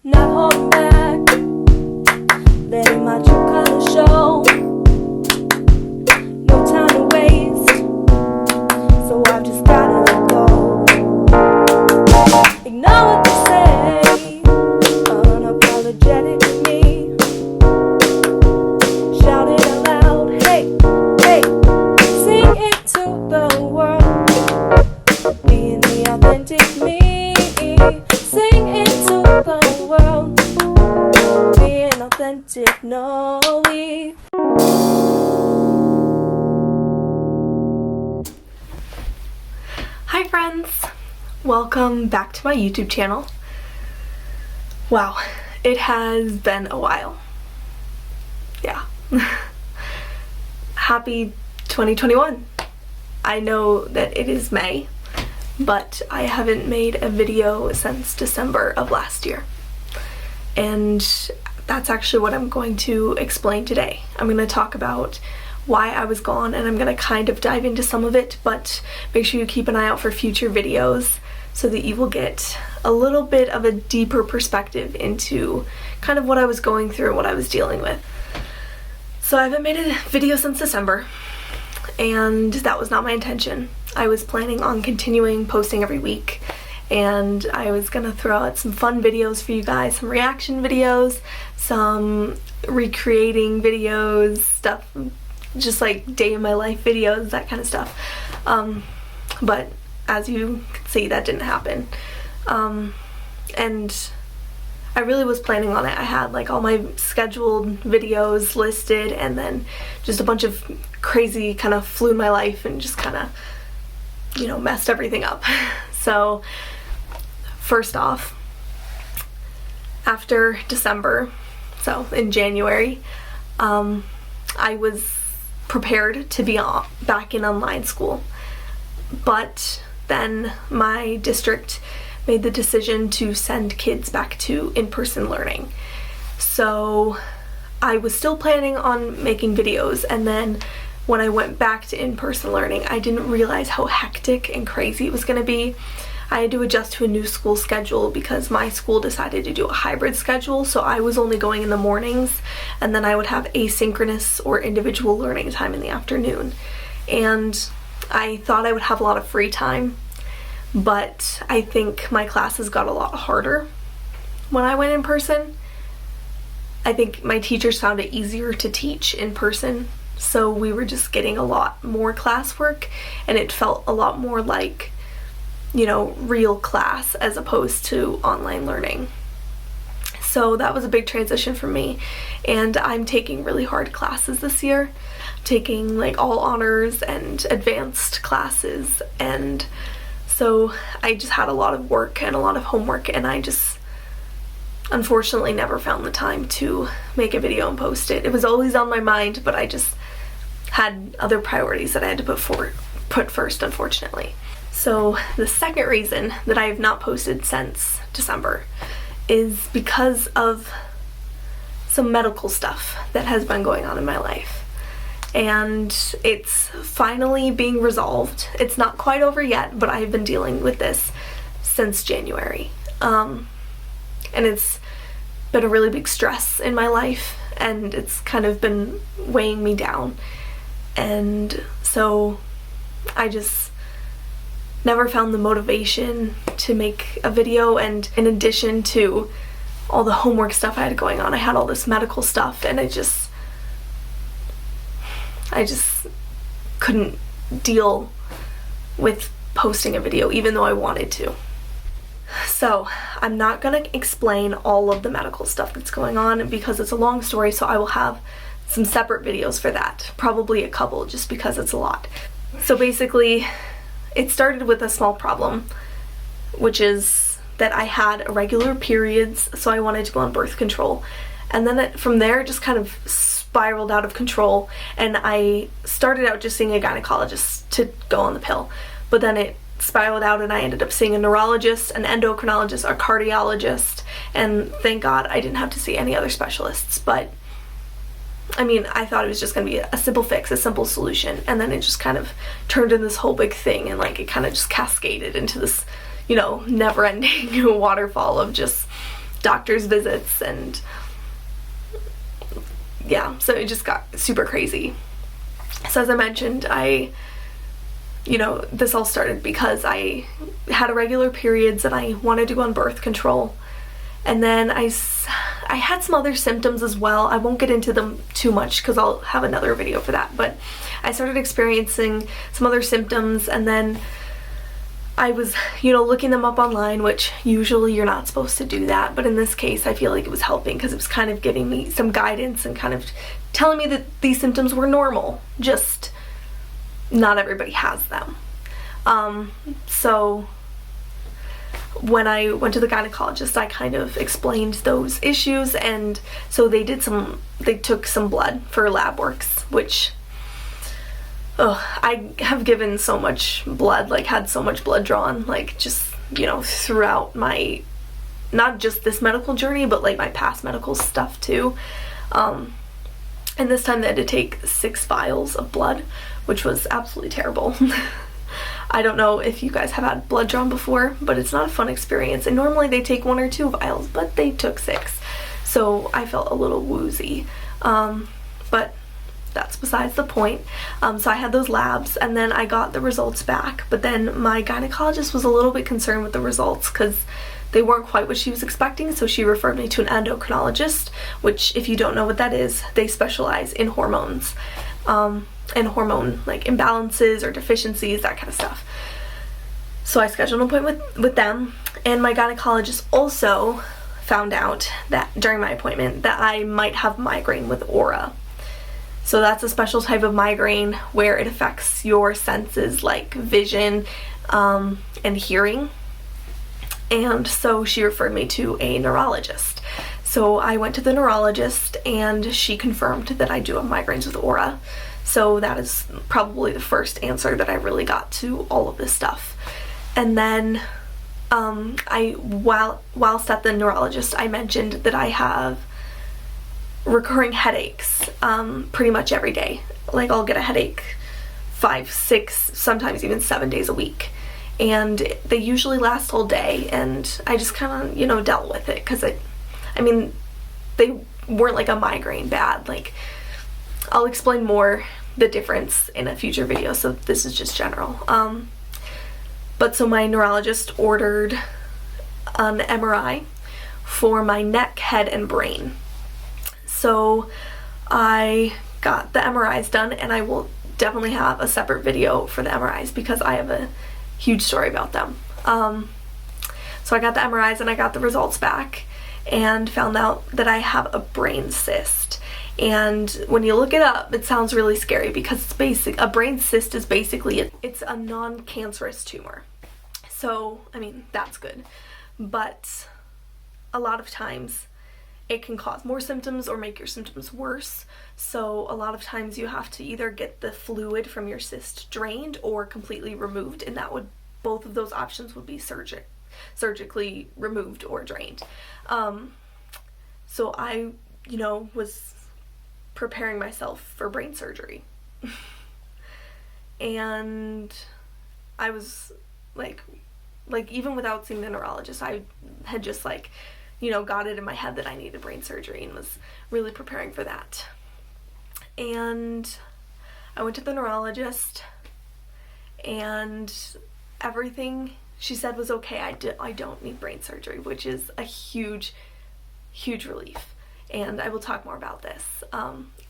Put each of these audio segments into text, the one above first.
not holding back, letting my true colors show. No time to waste, so I've just gotta let go. Ignore what they say, unapologetic with me. Shout it out loud, hey, hey, sing it to the world. Being the authentic me. Sing it to the world. Being authentic, no we. Hi friends! Welcome back to my YouTube channel. Wow, it has been a while. Yeah. Happy 2021. I know that it is May, but I haven't made a video since December of last year. And that's actually what I'm going to explain today. I'm going to talk about why I was gone, and I'm going to kind of dive into some of it, but make sure you keep an eye out for future videos so that you will get a little bit of a deeper perspective into kind of what I was going through and what I was dealing with. So I haven't made a video since December, and that was not my intention. I was planning on continuing posting every week, and I was gonna throw out some fun videos for you guys, some reaction videos, some recreating videos, stuff, just like day in my life videos, that kind of stuff. But as you can see, that didn't happen. And I really was planning on it. I had like all my scheduled videos listed, and then just a bunch of crazy kind of flew in my life and just kind of, you know, messed everything up. So first off, after December, so in January, I was prepared to be back in online school, but then my district made the decision to send kids back to in-person learning. So I was still planning on making videos, and then when I went back to in-person learning, I didn't realize how hectic and crazy it was going to be. I had to adjust to a new school schedule because my school decided to do a hybrid schedule, so I was only going in the mornings, and then I would have asynchronous or individual learning time in the afternoon. And I thought I would have a lot of free time, but I think my classes got a lot harder when I went in person. I think my teachers found it easier to teach in person, so we were just getting a lot more classwork, and it felt a lot more like, you know, real class as opposed to online learning. So that was a big transition for me, and I'm taking really hard classes this year, taking like all honors and advanced classes, and so I just had a lot of work and a lot of homework, and I just unfortunately never found the time to make a video and post it. It was always on my mind, but I just had other priorities that I had to put first, unfortunately. So the second reason that I have not posted since December is because of some medical stuff that has been going on in my life. And it's finally being resolved. It's not quite over yet, but I've been dealing with this since January. And it's been a really big stress in my life, and it's kind of been weighing me down. And so I just never found the motivation to make a video, and in addition to all the homework stuff I had going on, I had all this medical stuff, and I just couldn't deal with posting a video even though I wanted to. So I'm not gonna explain all of the medical stuff that's going on because it's a long story, so I will have some separate videos for that, probably a couple, just because it's a lot. So basically, it started with a small problem, which is that I had irregular periods, so I wanted to go on birth control. And then from there, it just kind of spiraled out of control, and I started out just seeing a gynecologist to go on the pill, but then it spiraled out and I ended up seeing a neurologist, an endocrinologist, a cardiologist, and thank God I didn't have to see any other specialists. But I mean, I thought it was just going to be a simple fix, a simple solution, and then it just kind of turned into this whole big thing, and like it kind of just cascaded into this, you know, never-ending waterfall of just doctor's visits, and yeah, so it just got super crazy. So as I mentioned, this all started because I had irregular periods and I wanted to go on birth control. And then I had some other symptoms as well. I won't get into them too much because I'll have another video for that. But I started experiencing some other symptoms, and then I was, looking them up online, which usually you're not supposed to do that. But in this case, I feel like it was helping because it was kind of giving me some guidance and kind of telling me that these symptoms were normal. Just not everybody has them. So when I went to the gynecologist, I kind of explained those issues, and so they took some blood for lab works, which I have given so much blood, had so much blood drawn, just throughout my, not just this medical journey, but my past medical stuff too. And this time they had to take 6 vials of blood, which was absolutely terrible. I don't know if you guys have had blood drawn before, but it's not a fun experience. And normally they take 1 or 2 vials, but they took 6. So I felt a little woozy. But that's besides the point. So I had those labs, and then I got the results back. But then my gynecologist was a little bit concerned with the results because they weren't quite what she was expecting, so she referred me to an endocrinologist, which, if you don't know what that is, they specialize in hormones. And hormone imbalances or deficiencies, that kind of stuff. So I scheduled an appointment with them, and my gynecologist also found out that during my appointment that I might have migraine with aura. So that's a special type of migraine where it affects your senses like vision and hearing. And so she referred me to a neurologist. So I went to the neurologist, and she confirmed that I do have migraines with aura. So that is probably the first answer that I really got to all of this stuff. And then whilst at the neurologist, I mentioned that I have recurring headaches pretty much every day. I'll get a headache 5, 6, sometimes even 7 days a week. And they usually last all day, and I just kind of, dealt with it because they weren't a migraine bad. I'll explain more the difference in a future video, so this is just general. But so my neurologist ordered an MRI for my neck, head, and brain. So I got the MRIs done, and I will definitely have a separate video for the MRIs because I have a huge story about them. So I got the MRIs, and I got the results back and found out that I have a brain cyst. And when you look it up, it sounds really scary because a brain cyst is basically, it's a non-cancerous tumor. So, that's good. But a lot of times it can cause more symptoms or make your symptoms worse. So a lot of times you have to either get the fluid from your cyst drained or completely removed, and both of those options would be surgically removed or drained. So I, was preparing myself for brain surgery. And I was even without seeing the neurologist, I had just got it in my head that I needed brain surgery and was really preparing for that. And I went to the neurologist, and everything she said was okay. I don't need brain surgery, which is a huge, huge relief. And I will talk more about this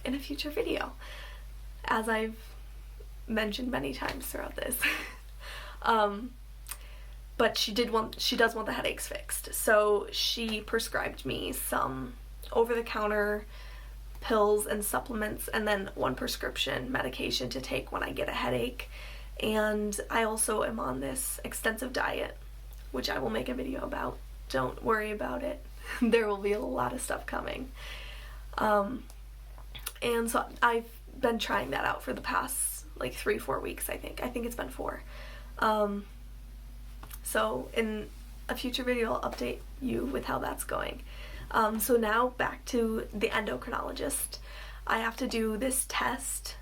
in a future video, as I've mentioned many times throughout this. But she does want the headaches fixed. So she prescribed me some over-the-counter pills and supplements, and then 1 prescription medication to take when I get a headache. And I also am on this extensive diet, which I will make a video about. Don't worry about it. There will be a lot of stuff coming. And so I've been trying that out for the past 3-4 weeks, I think. I think it's been 4. So in a future video, I'll update you with how that's going. So now back to the endocrinologist. I have to do this test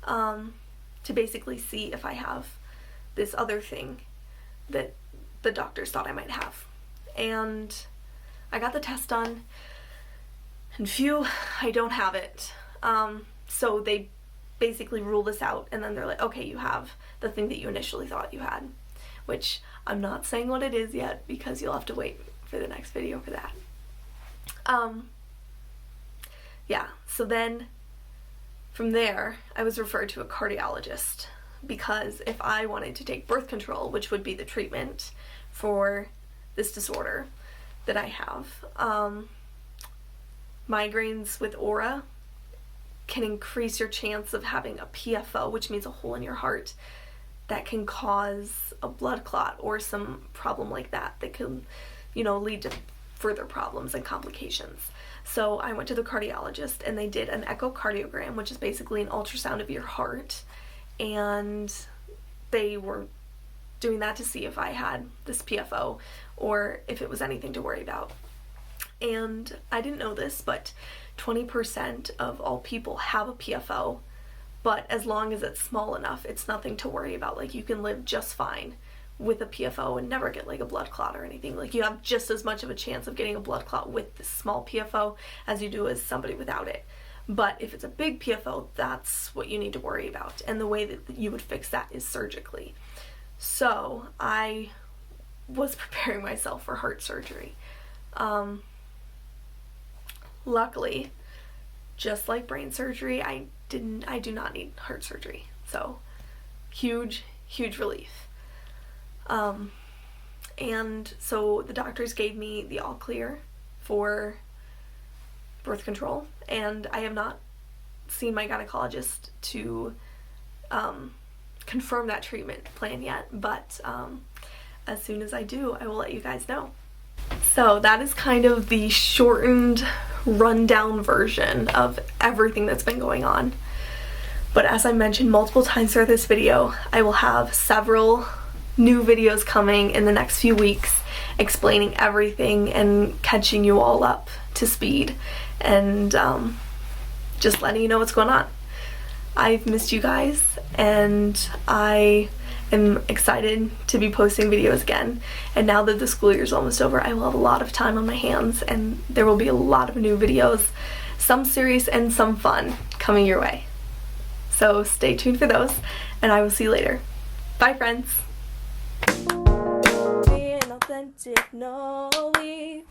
to basically see if I have this other thing that the doctors thought I might have. And I got the test done, and phew, I don't have it. So they basically rule this out, and then they're like, okay, you have the thing that you initially thought you had, which I'm not saying what it is yet because you'll have to wait for the next video for that. Yeah, so then from there, I was referred to a cardiologist because if I wanted to take birth control, which would be the treatment for this disorder that I have, migraines with aura can increase your chance of having a PFO, which means a hole in your heart that can cause a blood clot or some problem like that that can, lead to further problems and complications. So I went to the cardiologist and they did an echocardiogram, which is basically an ultrasound of your heart, and they were doing that to see if I had this PFO or if it was anything to worry about. And I didn't know this, but 20% of all people have a PFO, but as long as it's small enough, it's nothing to worry about. Like, you can live just fine with a PFO and never get like a blood clot or anything. Like, you have just as much of a chance of getting a blood clot with this small PFO as you do as somebody without it. But if it's a big PFO, that's what you need to worry about. And the way that you would fix that is surgically. So I was preparing myself for heart surgery. Luckily, just like brain surgery, I do not need heart surgery. So huge relief. And so the doctors gave me the all clear for birth control, and I have not seen my gynecologist to confirm that treatment plan yet, but as soon as I do, I will let you guys know. So that is kind of the shortened rundown version of everything that's been going on. But as I mentioned multiple times throughout this video, I will have several new videos coming in the next few weeks explaining everything and catching you all up to speed and just letting you know what's going on. I've missed you guys, and I am excited to be posting videos again. And now that the school year is almost over, I will have a lot of time on my hands, and there will be a lot of new videos, some serious and some fun, coming your way. So stay tuned for those, and I will see you later. Bye, friends. Being authentic, no leave.